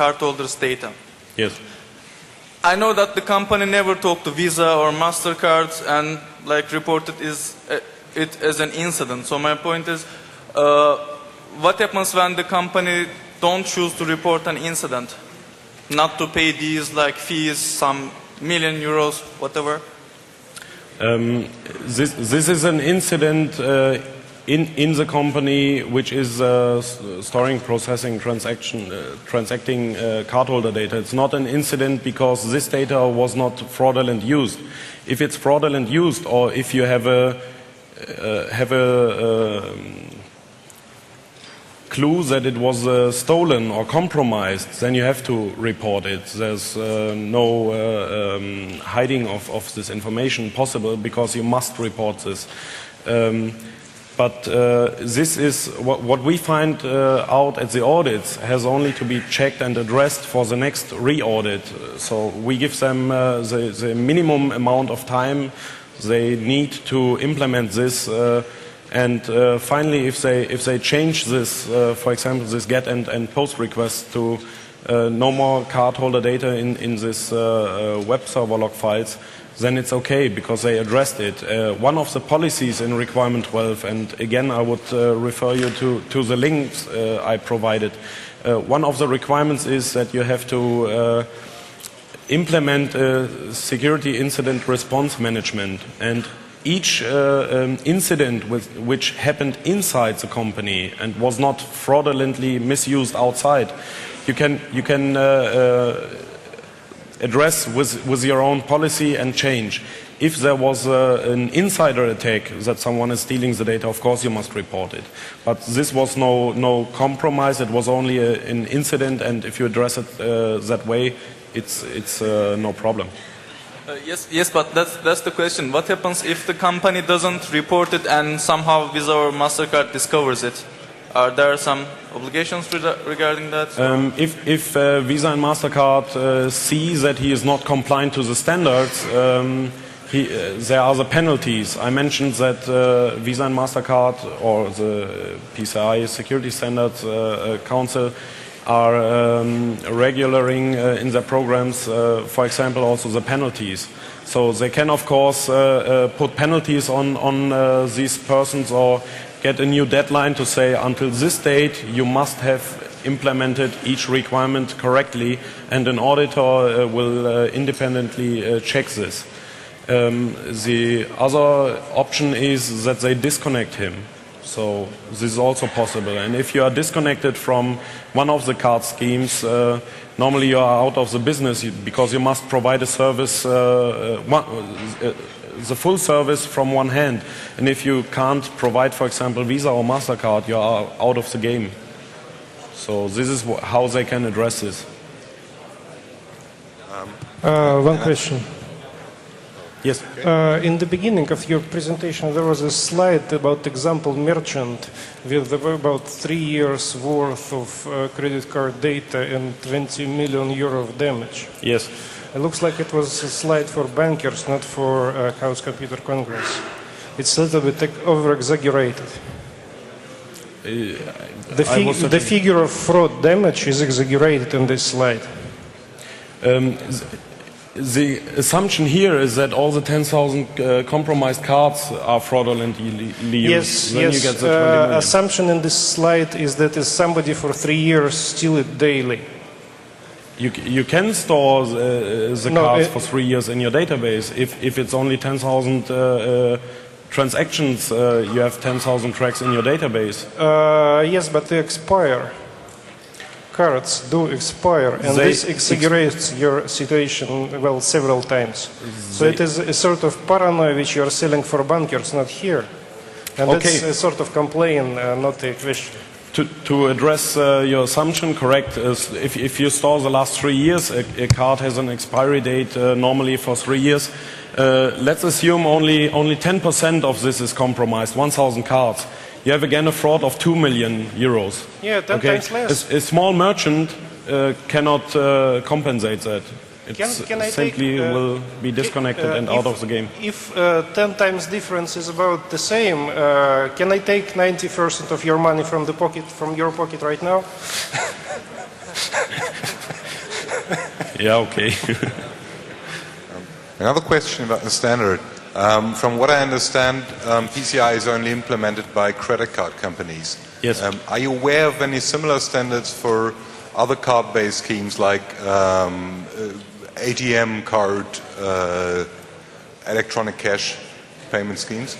cardholders' data. Yes. I know that the company never talked to Visa or MasterCard and reported it as an incident. So my point is, what happens when the company don't choose to report an incident, not to pay these fees, some million euros, whatever? This is an incident in the company which is storing, processing, transacting cardholder data. It's not an incident because this data was not fraudulent used. If it's fraudulent used, or if you have a clue that it was stolen or compromised, then you have to report it. There's no hiding of this information possible, because you must report this. But this is what we find out at the audits has only to be checked and addressed for the next re-audit. So we give them the minimum amount of time they need to implement this. And finally, if they change this, for example, this get and post request to no more cardholder data in this web server log files, then it's okay, because they addressed it. One of the policies in requirement 12, and again I would refer you to the links I provided, one of the requirements is that you have to implement a security incident response management, and each incident which happened inside the company and was not fraudulently misused outside, you can address with your own policy and change. If there was an insider attack that someone is stealing the data, of course you must report it. But this was no compromise, it was only an incident, and if you address it that way, it's no problem. Yes, but that's the question. What happens if the company doesn't report it and somehow Visa or MasterCard discovers it? Are there some obligations regarding that? If Visa and MasterCard see that he is not compliant to the standards, there are the penalties. I mentioned that Visa and MasterCard, or the PCI Security Standards Council, are regulating in their programs, for example, also the penalties. So they can, of course, put penalties on these persons, or get a new deadline to say until this date you must have implemented each requirement correctly, and an auditor will independently check this. The other option is that they disconnect him. So this is also possible. And if you are disconnected from one of the card schemes, normally you are out of the business, because you must provide a service, the full service from one hand. And if you can't provide, for example, Visa or MasterCard, you are out of the game. So this is how they can address this. One question. Yes. In the beginning of your presentation, there was a slide about example merchant with about 3 years worth of credit card data and 20 million euro of damage. Yes. It looks like it was a slide for bankers, not for Chaos Computer Congress. It's a little bit over-exaggerated. The figure of fraud damage is exaggerated in this slide. The assumption here is that all the 10,000 compromised cards are fraudulently used. Yes, then you get the 20 million. Assumption in this slide is that somebody for 3 years steal it daily. You can store the cards for 3 years in your database. If it's only 10,000 transactions, you have 10,000 tracks in your database. Yes, but they expire. Cards do expire, and this exaggerates your situation, well, several times. So it is a sort of paranoia which you are selling for bankers, not here. And that's a sort of complaint, not a question. To address your assumption, correct, is if you store the last 3 years, a card has an expiry date normally for 3 years. Let's assume only 10% of this is compromised, 1,000 cards. You have again a fraud of 2 million euros. Yeah, 10 times less. A small merchant cannot compensate that. It simply will be disconnected and out of the game. If 10 times difference is about the same, can I take 90% of your money from your pocket right now? Yeah, okay. Another question about the standard. From what I understand, PCI is only implemented by credit card companies. Yes. Are you aware of any similar standards for other card-based schemes like ATM card, electronic cash payment schemes?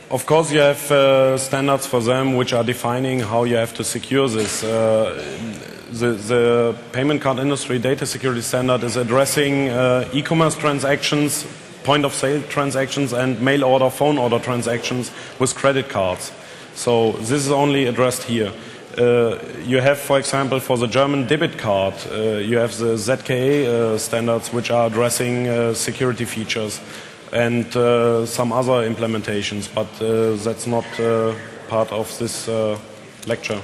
Of course, you have standards for them which are defining how you have to secure this. The payment card industry data security standard is addressing e-commerce transactions, point-of-sale transactions, and mail order, phone order transactions with credit cards. So this is only addressed here. You have, for example, for the German debit card, you have the ZKA standards which are addressing security features and some other implementations, but that's not part of this lecture.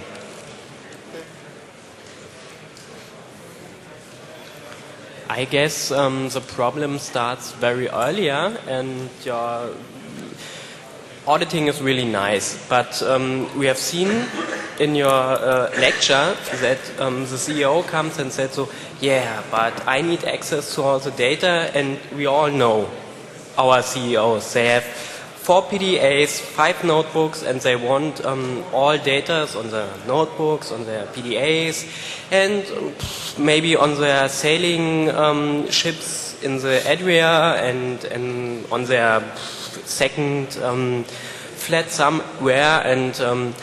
I guess the problem starts very earlier, and your auditing is really nice. But we have seen in your lecture that the CEO comes and said, so, yeah, but I need access to all the data, and we all know our CEOs. They have 4 PDAs, 5 notebooks, and they want all data on the notebooks, on their PDAs, and maybe on their sailing ships in the Adria and on their second flat somewhere. And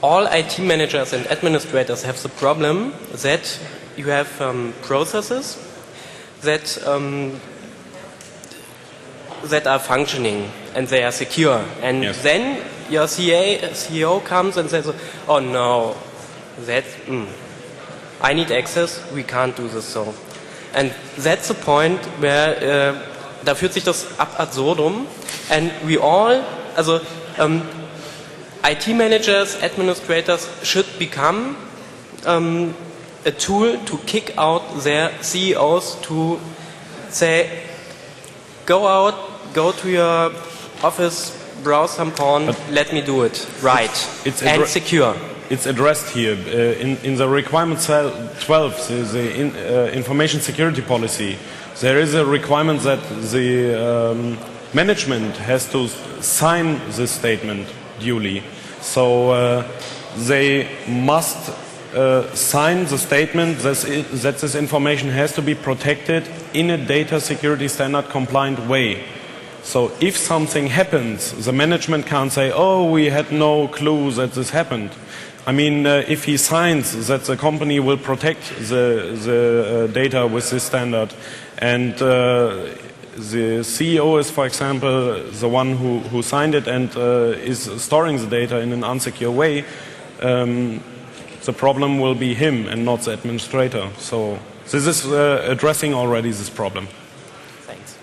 all IT managers and administrators have the problem that you have processes that that are functioning and they are secure. And yes. then your CEO comes and says, oh no, I need access, we can't do this so. And that's the point where da führt sich das ab absurdum, and we all, also IT managers, administrators should become a tool to kick out their CEOs to say, go out, go to your office, browse some porn, but let me do it right and secure. It's addressed here in the requirement 12, the information security policy. There is a requirement that the management has to sign this statement duly. So they must sign the statement that this information has to be protected in a data security standard compliant way. So if something happens, the management can't say, oh, we had no clue that this happened. I mean, if he signs that the company will protect the data with this standard, and the CEO is, for example, the one who signed it and is storing the data in an unsecure way, the problem will be him and not the administrator. So this is addressing already this problem. Thanks.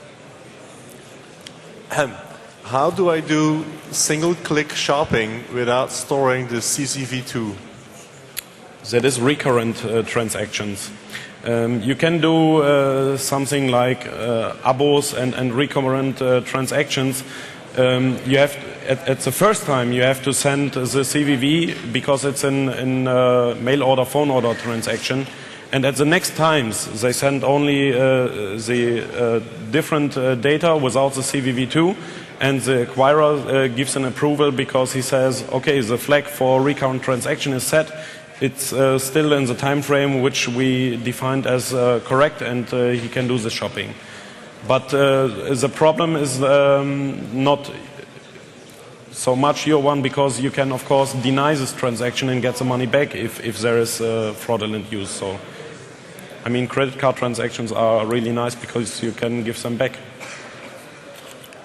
How do I do single-click shopping without storing the CCV2? That is recurrent transactions. You can do something like abos and recurrent transactions. You have at the first time you have to send the CVV because it's in mail order, phone order transaction, and at the next times they send only the different data without the CVV2, and the acquirer gives an approval because he says, okay, the flag for recurrent transaction is set. It's still in the time frame which we defined as correct, and he can do the shopping. But the problem is not so much your one, because you can of course deny this transaction and get the money back if there is fraudulent use. So, I mean, credit card transactions are really nice because you can give them back.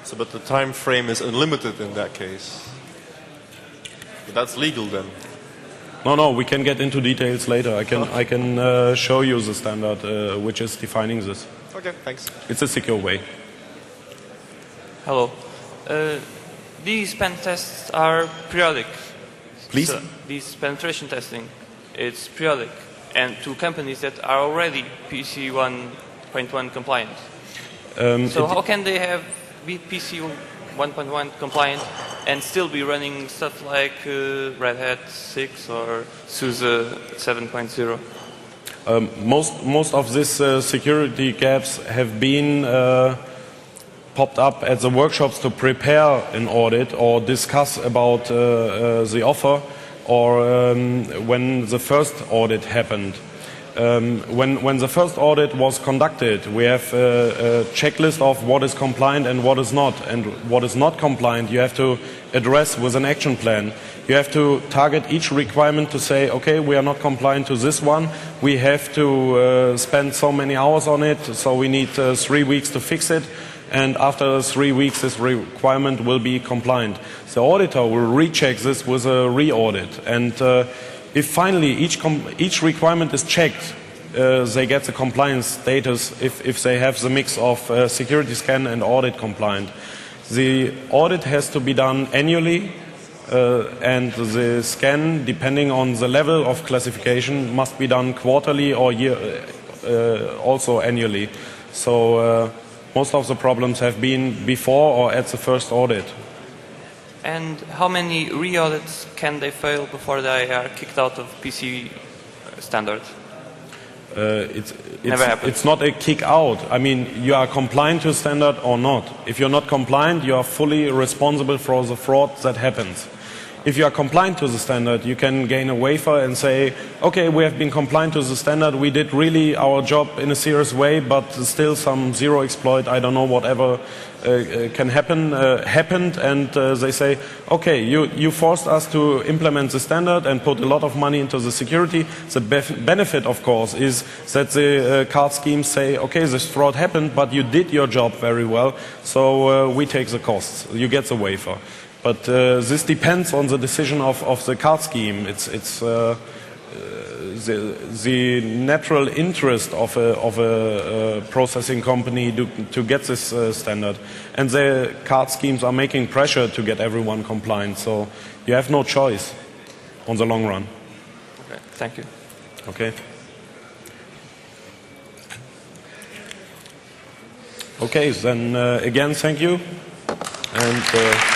So, but the time frame is unlimited in that case. But that's legal then. No, we can get into details later. I can show you the standard which is defining this. Okay, thanks. It's a secure way. Hello. These pen tests are periodic. Please? So these penetration testing, it's periodic. And to companies that are already PC 1.1 compliant. So how can they be PC 1.1 compliant and still be running stuff like Red Hat 6 or SUSE 7.0? Most of these security gaps have been popped up at the workshops to prepare an audit or discuss about the offer, or when the first audit happened. When the first audit was conducted, we have a checklist of what is compliant and what is not. And what is not compliant, you have to address with an action plan. You have to target each requirement to say, okay, we are not compliant to this one. We have to spend so many hours on it, so we need 3 weeks to fix it. And after 3 weeks, this requirement will be compliant. The auditor will recheck this with a re-audit. And if finally each requirement is checked, they get the compliance status if they have the mix of security scan and audit compliant. The audit has to be done annually, and the scan, depending on the level of classification, must be done quarterly or also annually. So most of the problems have been before or at the first audit. And how many re-audits can they fail before they are kicked out of PC standard? Never happens. It's not a kick out. I mean, you are compliant to standard or not. If you're not compliant, you are fully responsible for the fraud that happens. If you are compliant to the standard, you can gain a waiver and say, okay, we have been compliant to the standard, we did really our job in a serious way, but still some zero exploit, I don't know, whatever can happen, happened, and they say, okay, you forced us to implement the standard and put a lot of money into the security. The benefit, of course, is that the card schemes say, okay, this fraud happened, but you did your job very well, so we take the costs. You get the waiver. But this depends on the decision of the card scheme. It's the natural interest of a processing company to get this standard. And the card schemes are making pressure to get everyone compliant. So you have no choice on the long run. Okay, thank you. Okay. Okay, then again, thank you. And